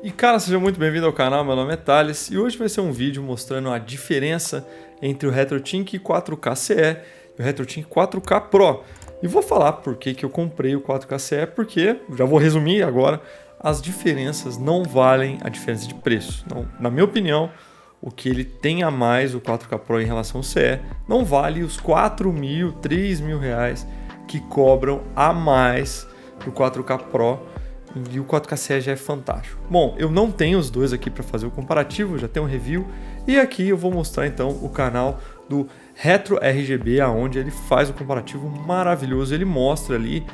E cara, seja muito bem-vindo ao canal, meu nome é Thales e hoje vai ser um vídeo mostrando a diferença entre o RetroTink 4K CE e o RetroTink 4K Pro. E vou falar por que eu comprei o 4K CE, porque, já vou resumir agora, as diferenças não valem a diferença de preço. Não, na minha opinião, o que ele tem a mais, o 4K Pro em relação ao CE, não vale os 4.000, 3.000 reais que cobram a mais para o 4K Pro. E o 4K CE já é fantástico. Bom, eu não tenho os dois aqui para fazer o comparativo, já tenho um review. E aqui eu vou mostrar então o canal do Retro RGB, onde ele faz o comparativo maravilhoso. Ele mostra ali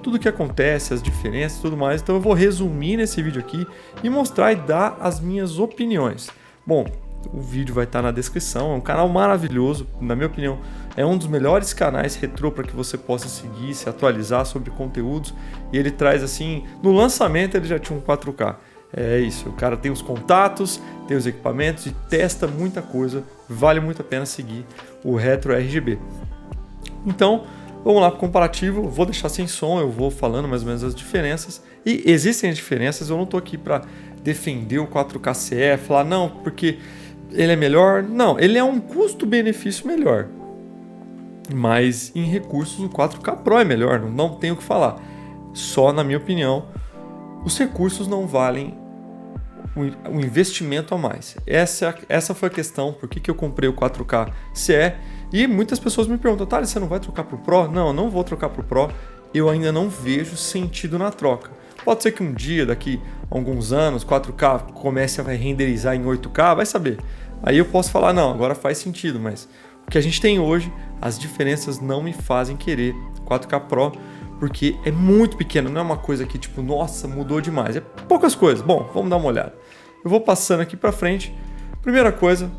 tudo o que acontece, as diferenças e tudo mais. Então eu vou resumir nesse vídeo aqui e mostrar e dar as minhas opiniões. Bom, o vídeo vai estar na descrição, é um canal maravilhoso, na minha opinião, é um dos melhores canais retrô para que você possa seguir, se atualizar sobre conteúdos, e ele traz assim, no lançamento ele já tinha um 4K, é isso, o cara tem os contatos, tem os equipamentos e testa muita coisa, vale muito a pena seguir o Retro RGB. Então, vamos lá para o comparativo, vou deixar sem som, eu vou falando mais ou menos as diferenças, e existem as diferenças, eu não estou aqui para defender o 4K CE, falar não, porque ele é melhor. Não, ele é um custo-benefício melhor. Mas em recursos o 4K Pro é melhor, não tenho o que falar. Só na minha opinião, os recursos não valem o investimento a mais. Essa foi a questão, por que eu comprei o 4K CE. E muitas pessoas me perguntam, Thales, você não vai trocar para o Pro? Não, eu não vou trocar para o Pro. Eu ainda não vejo sentido na troca. Pode ser que um dia, daqui a alguns anos, 4K comece a renderizar em 8K, vai saber. Aí eu posso falar, não, agora faz sentido, mas o que a gente tem hoje, as diferenças não me fazem querer 4K Pro, porque é muito pequeno, não é uma coisa que tipo, nossa, mudou demais, é poucas coisas. Bom, vamos dar uma olhada. Eu vou passando aqui para frente. Primeira coisa,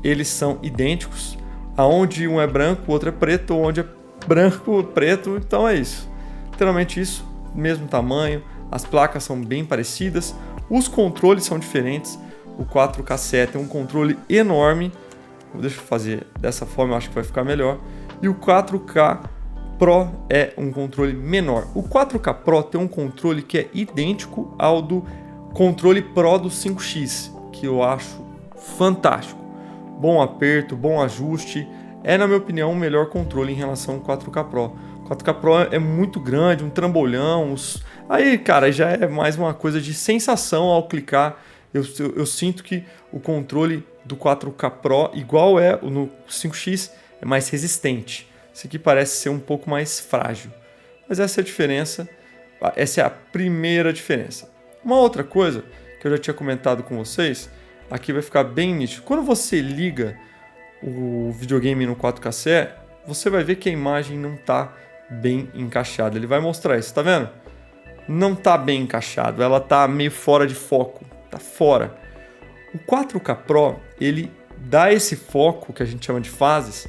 eles são idênticos, aonde um é branco, o outro é preto, onde é branco, preto, então é isso. Literalmente isso, mesmo tamanho. As placas são bem parecidas, os controles são diferentes. O 4K CE tem um controle enorme, deixa eu fazer dessa forma, eu acho que vai ficar melhor. E o 4K Pro é um controle menor. O 4K Pro tem um controle que é idêntico ao do controle Pro do 5X, que eu acho fantástico. Bom aperto, bom ajuste, é na minha opinião o melhor controle em relação ao 4K Pro. O 4K Pro é muito grande, um trambolhão. Aí, cara, já é mais uma coisa de sensação ao clicar. Eu sinto que o controle do 4K Pro, igual é no 5X, é mais resistente. Esse aqui parece ser um pouco mais frágil. Mas essa é a diferença. Essa é a primeira diferença. Uma outra coisa que eu já tinha comentado com vocês, aqui vai ficar bem nítido. Quando você liga o videogame no 4K CE, você vai ver que a imagem não está bem encaixada. Ele vai mostrar isso, tá vendo? Não está bem encaixado, ela está meio fora de foco, está fora. O 4K Pro, ele dá esse foco, que a gente chama de fases,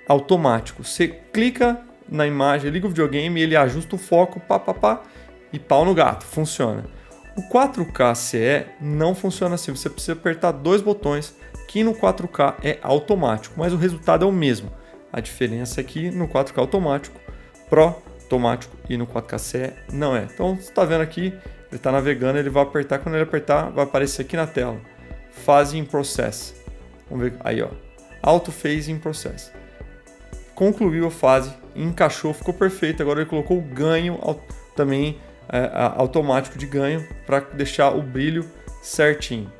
automático. Você clica na imagem, liga o videogame, ele ajusta o foco, e pau no gato, funciona. O 4K CE não funciona assim, você precisa apertar dois botões, que no 4K é automático, mas o resultado é o mesmo. A diferença é que no 4K automático, Pro automático e no 4K CE não é. Então você está vendo aqui, ele está navegando, ele vai apertar, quando ele apertar vai aparecer aqui na tela, Phase in Process. Vamos ver aí, ó, Auto Phase in Process. Concluiu a fase, encaixou, ficou perfeito. Agora ele colocou o ganho também automático de ganho para deixar o brilho certinho.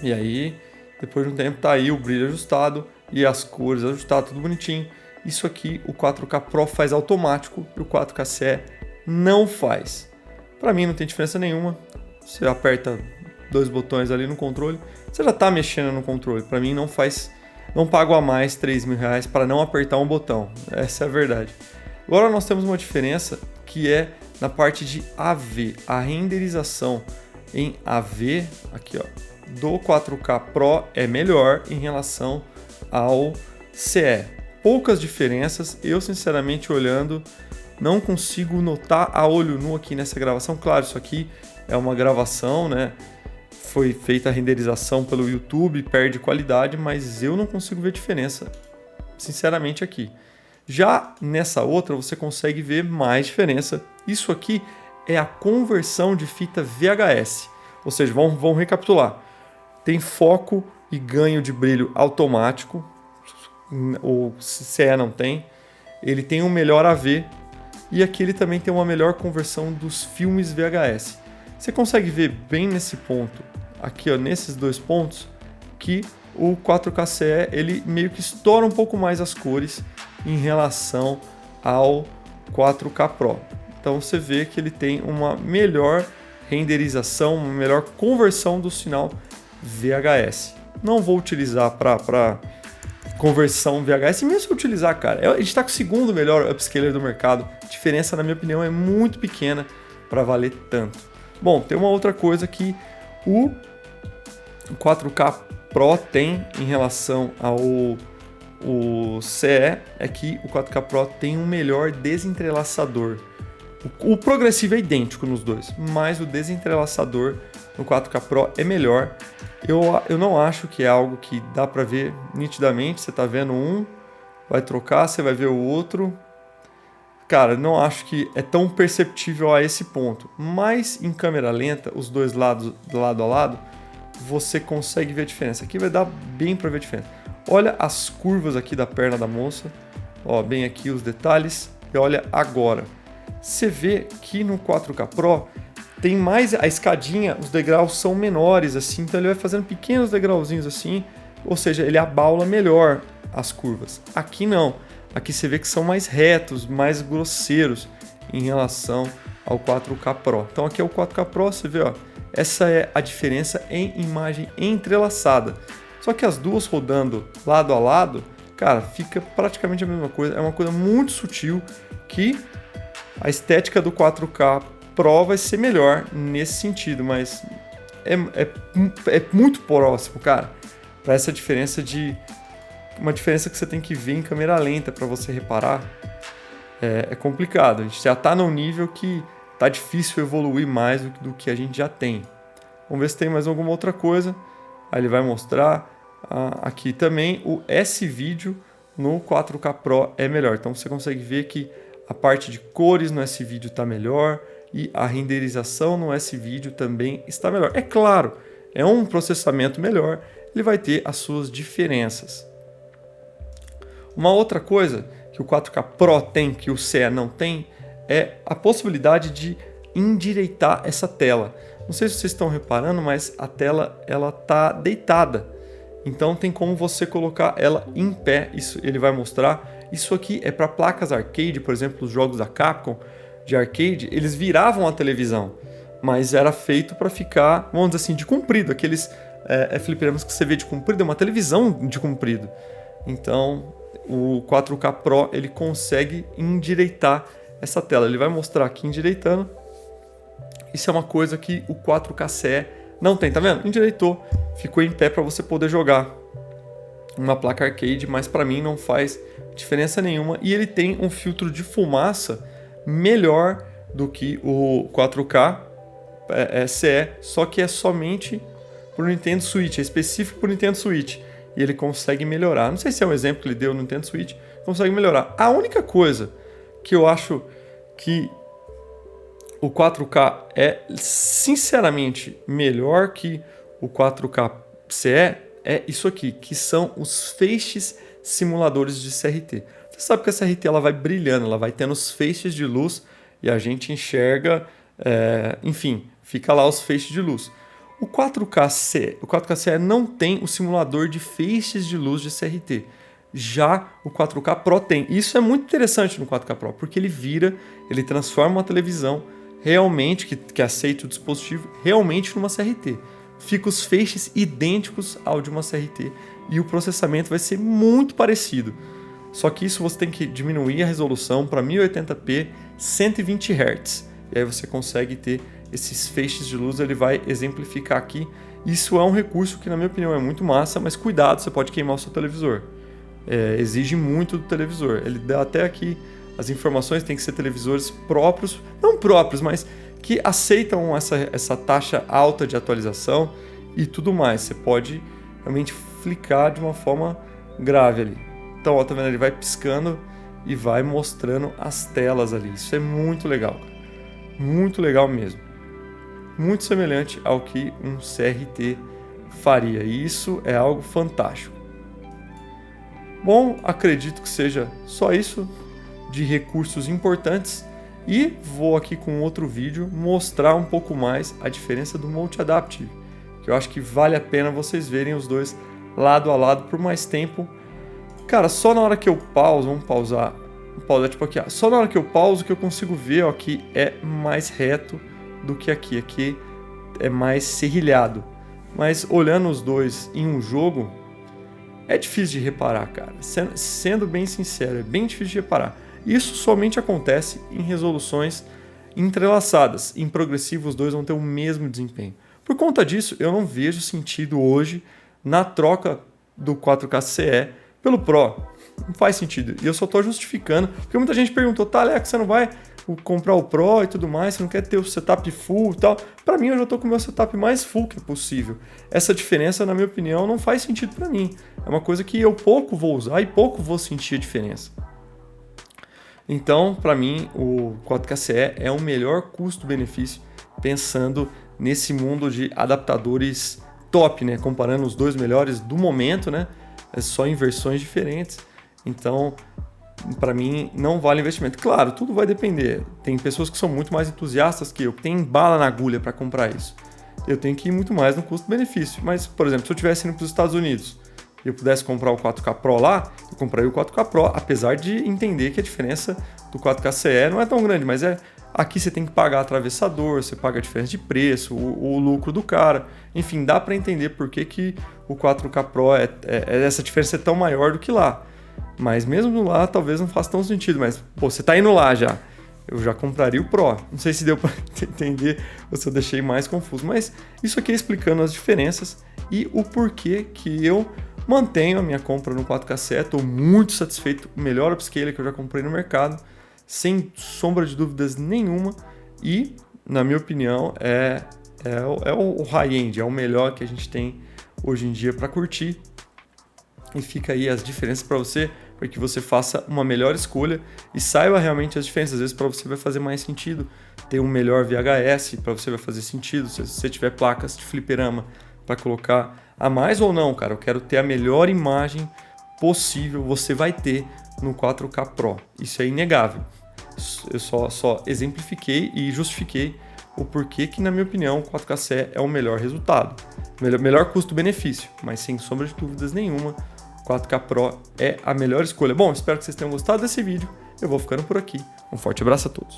E aí, depois de um tempo, tá aí o brilho ajustado e as cores ajustadas, tudo bonitinho. Isso aqui o 4K Pro faz automático e o 4K CE não faz. Para mim não tem diferença nenhuma. Você aperta dois botões ali no controle, você já está mexendo no controle. Para mim não faz, não pago a mais 3.000 reais para não apertar um botão. Essa é a verdade. Agora nós temos uma diferença que é na parte de AV, a renderização em AV aqui, ó, do 4K Pro é melhor em relação ao CE. Poucas diferenças, eu sinceramente olhando não consigo notar a olho nu aqui nessa gravação. Claro, isso aqui é uma gravação, né? Foi feita a renderização pelo YouTube, perde qualidade, mas eu não consigo ver diferença, sinceramente, aqui. Já nessa outra você consegue ver mais diferença. Isso aqui é a conversão de fita VHS. Ou seja, vamos recapitular. Tem foco e ganho de brilho automático, o CE não tem. Ele tem um melhor AV e aqui ele também tem uma melhor conversão dos filmes VHS. Você consegue ver bem nesse ponto, aqui ó, nesses dois pontos, que o 4K CE ele meio que estoura um pouco mais as cores em relação ao 4K Pro. Então você vê que ele tem uma melhor renderização, uma melhor conversão do sinal VHS. Não vou utilizar para conversão VHS, e mesmo se eu utilizar, cara, a gente está com o segundo melhor upscaler do mercado. A diferença, na minha opinião, é muito pequena para valer tanto. Bom, tem uma outra coisa que o 4K Pro tem em relação ao CE, é que o 4K Pro tem um melhor desentrelaçador. O progressivo é idêntico nos dois, mas o desentrelaçador no 4K Pro é melhor. Eu não acho que é algo que dá para ver nitidamente. Você está vendo um, vai trocar, você vai ver o outro. Cara, não acho que é tão perceptível a esse ponto. Mas em câmera lenta, os dois lados, lado a lado, você consegue ver a diferença. Aqui vai dar bem para ver a diferença. Olha as curvas aqui da perna da moça. Ó, bem aqui os detalhes. E olha agora. Você vê que no 4K Pro tem mais a escadinha, os degraus são menores assim, então ele vai fazendo pequenos degrauzinhos assim, ou seja, ele abaula melhor as curvas. Aqui não, aqui você vê que são mais retos, mais grosseiros em relação ao 4K Pro. Então aqui é o 4K Pro, você vê, ó, essa é a diferença em imagem entrelaçada. Só que as duas rodando lado a lado, cara, fica praticamente a mesma coisa, é uma coisa muito sutil que a estética do 4K Pro vai ser melhor nesse sentido, mas é muito próximo, cara, para essa diferença uma diferença que você tem que ver em câmera lenta para você reparar. É complicado, a gente já está num nível que tá difícil evoluir mais do que a gente já tem. Vamos ver se tem mais alguma outra coisa. Aí ele vai mostrar aqui também o S-Video no 4K Pro é melhor, então você consegue ver que a parte de cores no S-Video está melhor e a renderização no S-Video também está melhor. É claro, é um processamento melhor, ele vai ter as suas diferenças. Uma outra coisa que o 4K Pro tem, que o CE não tem, é a possibilidade de endireitar essa tela. Não sei se vocês estão reparando, mas a tela ela está deitada. Então tem como você colocar ela em pé, isso ele vai mostrar. Isso aqui é para placas arcade, por exemplo, os jogos da Capcom de arcade, eles viravam a televisão, mas era feito para ficar, vamos dizer assim, de comprido, aqueles fliperamas que você vê de comprido, é uma televisão de comprido. Então o 4K Pro ele consegue endireitar essa tela, ele vai mostrar aqui endireitando. Isso é uma coisa que o 4K CE não tem, tá vendo? Endireitou, ficou em pé para você poder jogar uma placa arcade, mas para mim não faz diferença nenhuma. E ele tem um filtro de fumaça melhor do que o 4K CE, só que é somente para o Nintendo Switch, é específico para o Nintendo Switch. E ele consegue melhorar. Não sei se é um exemplo que ele deu no Nintendo Switch, consegue melhorar. A única coisa que eu acho que o 4K é sinceramente melhor que o 4K CE é isso aqui, que são os feixes simuladores de CRT. Você sabe que a CRT ela vai brilhando, ela vai tendo os feixes de luz e a gente enxerga, enfim, fica lá os feixes de luz. O 4K CE não tem o simulador de feixes de luz de CRT. Já o 4K Pro tem. Isso é muito interessante no 4K Pro, porque ele transforma uma televisão realmente, que aceita o dispositivo, realmente numa CRT. Fica os feixes idênticos ao de uma CRT e o processamento vai ser muito parecido. Só que isso você tem que diminuir a resolução para 1080p 120 Hz. E aí você consegue ter esses feixes de luz, ele vai exemplificar aqui. Isso é um recurso que na minha opinião é muito massa, mas cuidado, você pode queimar o seu televisor. Exige muito do televisor. Ele dá até aqui as informações, tem que ser televisores próprios, não próprios, mas que aceitam essa taxa alta de atualização e tudo mais. Você pode realmente flicar de uma forma grave ali. Então, ó, tá vendo? Ele vai piscando e vai mostrando as telas ali. Isso é muito legal, cara. Muito legal mesmo. muito semelhante ao que um CRT faria, e isso é algo fantástico. Bom, acredito que seja só isso de recursos importantes e vou aqui com outro vídeo mostrar um pouco mais a diferença do Multi-Adaptive, que eu acho que vale a pena vocês verem os dois lado a lado por mais tempo. Cara, só na hora que eu pauso, vamos pausar tipo aqui, ó. Só na hora que eu pauso que eu consigo ver, ó, que é mais reto do que aqui. Aqui é mais serrilhado. Mas olhando os dois em um jogo, é difícil de reparar, cara. Sendo bem sincero, é bem difícil de reparar. Isso somente acontece em resoluções entrelaçadas. Em progressivo, os dois vão ter o mesmo desempenho. Por conta disso, eu não vejo sentido hoje na troca do 4K CE pelo Pro. Não faz sentido. E eu só estou justificando, porque muita gente perguntou, tá, Alex, você não vai comprar o Pro e tudo mais, você não quer ter o setup full e tal? Para mim, eu já estou com o meu setup mais full que é possível. Essa diferença, na minha opinião, não faz sentido para mim. É uma coisa que eu pouco vou usar e pouco vou sentir a diferença. Então, para mim, o 4K CE é o melhor custo-benefício, pensando nesse mundo de adaptadores top, né? Comparando os dois melhores do momento, né? É só em versões diferentes. Então, para mim, não vale investimento. Claro, tudo vai depender. Tem pessoas que são muito mais entusiastas que eu, que têm bala na agulha para comprar isso. Eu tenho que ir muito mais no custo-benefício. Mas, por exemplo, se eu estivesse indo para os Estados Unidos e eu pudesse comprar o 4K Pro lá, eu compraria o 4K Pro, apesar de entender que a diferença do 4K CE não é tão grande, mas aqui você tem que pagar atravessador, você paga a diferença de preço, o lucro do cara. Enfim, dá para entender por que o 4K Pro essa diferença é tão maior do que lá. Mas mesmo lá talvez não faça tão sentido, mas pô, você tá indo lá já. Eu já compraria o Pro. Não sei se deu para entender ou se eu deixei mais confuso, mas isso aqui é explicando as diferenças e o porquê que eu mantenho a minha compra no 4K CE. Estou muito satisfeito, o melhor upscaler que eu já comprei no mercado, sem sombra de dúvidas nenhuma, e na minha opinião é o high-end, é o melhor que a gente tem hoje em dia para curtir. E fica aí as diferenças para você, para que você faça uma melhor escolha e saiba realmente as diferenças. Às vezes para você vai fazer mais sentido ter um melhor VHS, para você vai fazer sentido se você tiver placas de fliperama para colocar a mais ou não, cara. Eu quero ter a melhor imagem possível, você vai ter no 4K Pro. Isso é inegável. Eu só exemplifiquei e justifiquei o porquê que, na minha opinião, o 4K CE é o melhor resultado. Melhor custo-benefício, mas sem sombra de dúvidas nenhuma, 4K Pro é a melhor escolha. Bom, espero que vocês tenham gostado desse vídeo. Eu vou ficando por aqui. Um forte abraço a todos.